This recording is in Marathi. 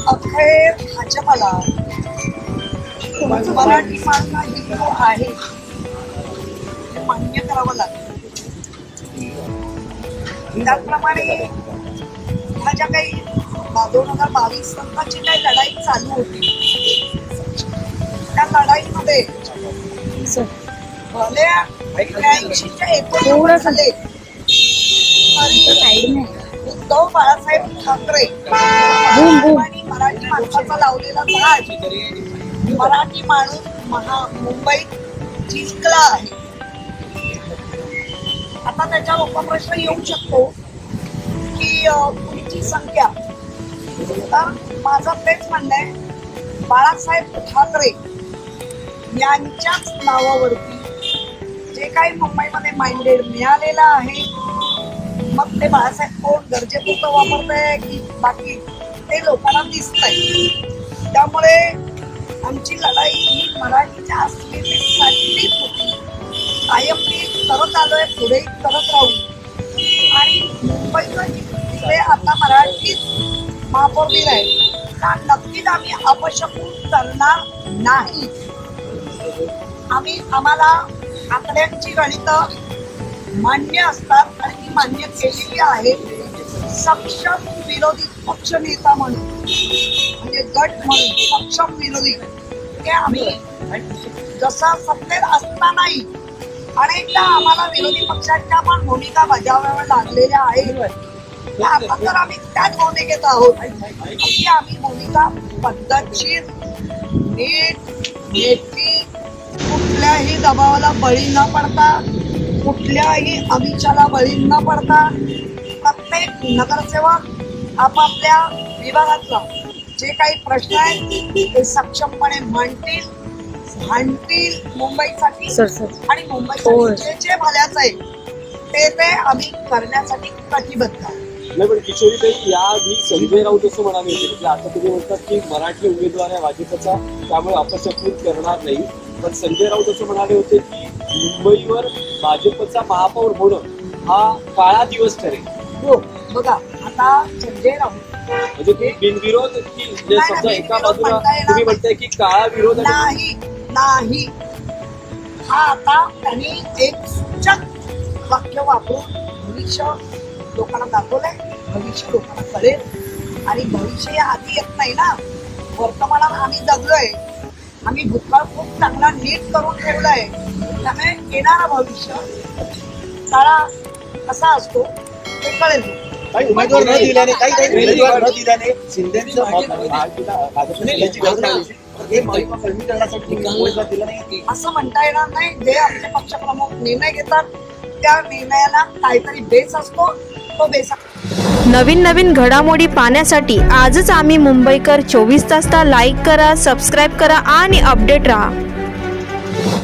अखेर भाजपाला मराठी माणसा हिंदू आहे हे मान्य करावं लागतं. त्याचप्रमाणे ह्या ज्या काही 2022 नंतरची काही लढाई चालू होती त्या लढाईमध्ये भले 83च्या एकोणीस झाले तरी उद्धव बाळासाहेब ठाकरे आणि मराठी माणसाचा लावलेला झाड मराठी माणूस मुंबईत जिंकला आहे. आता त्याच्यावर उपप्रश्न येऊ शकतो की पुढची संख्या, तर माझं तेच म्हणणं आहे बाळासाहेब ठाकरे यांच्याच नावावरती जे काही मुंबईमध्ये माइंडेड मिळालेलं आहे, मग ते बाळासाहेब कोण गरजेपुरतं वापरतंय की बाकी ते लोकांना दिसतंय. त्यामुळे आमची लढाई ही मराठीच्या अस्मितेसाठीच होती. कायम ती करत आलोय, पुढेही करत राहू. आणि मुंबईचं जिथे आता मराठीत महापौर दिलाय तर नक्कीच आम्ही अपशकून करणार नाही. आम्हाला आकड्यांची गणितं मान्य असतात आणि ती मान्य केलेली आहेत. सक्षम विरोधी पक्ष नेता म्हणून म्हणजे गट म्हणून सक्षम विरोधी ते आम्ही जसा सत्तेत असतानाही अनेकदा आम्हाला विरोधी पक्षांच्या पण भूमिका बजावाव्या लागलेल्या आहेत. आता तर आम्ही त्याच भूमिकेत आहोत की आम्ही भूमिका पद्धतशीर नीट नेटकी कुठल्याही दबावाला बळी न पडता कुठल्याही आमिषाला बळी न पडता प्रत्येक नगरसेवक आपापल्या विभागातला जे काही प्रश्न आहेत ते सक्षमपणे मांडतील, भांडतील मुंबईसाठी आणि मुंबईसाठी जे जे भल्याचं आहे ते आम्ही करण्यासाठी कटिबद्ध आहोत. नाही, पण किशोरीताई याआधी संजय राऊत असं म्हणाले होते की आता तुम्ही म्हणतात की मराठी उमेदवार आहे भाजपचा त्यामुळे अपशकृत करणार नाही, पण संजय राऊत असं म्हणाले होते की मुंबईवर भाजपचा महापौर होणं हा काळा दिवस ठरेल. हो, बघा आता संजय राऊत म्हणजे बिनविरोध की समजा एका बाजूला तुम्ही म्हणताय की काळा विरोध नाही, हा आता त्यांनी एक सूचक वाक्य वापरून भविष्य लोकांना दाखवलंय, भविष्य लोकांना कळेल. आणि भविष्य या आधी येत नाही ना, वर्तमानात आम्ही जगलोय, आम्ही भूतकाळ खूप चांगला नीट करून ठेवलाय. त्यामुळे येणारा भविष्य काळा कसा असतो ते कळेल. काही उमेदवार न दिल्याने उमेदवार न दिल्याने शिंदेचं असं म्हणता येणार नाही. जे आमचे पक्षप्रमुख निर्णय घेतात त्या निर्णयाला काहीतरी बेस असतो, तो बेस. नवीन घडामोडी पाहण्यासाठी आजच आम्ही मुंबईकर 24 तासला लाईक करा, सबस्क्राईब करा आणि अपडेट रहा.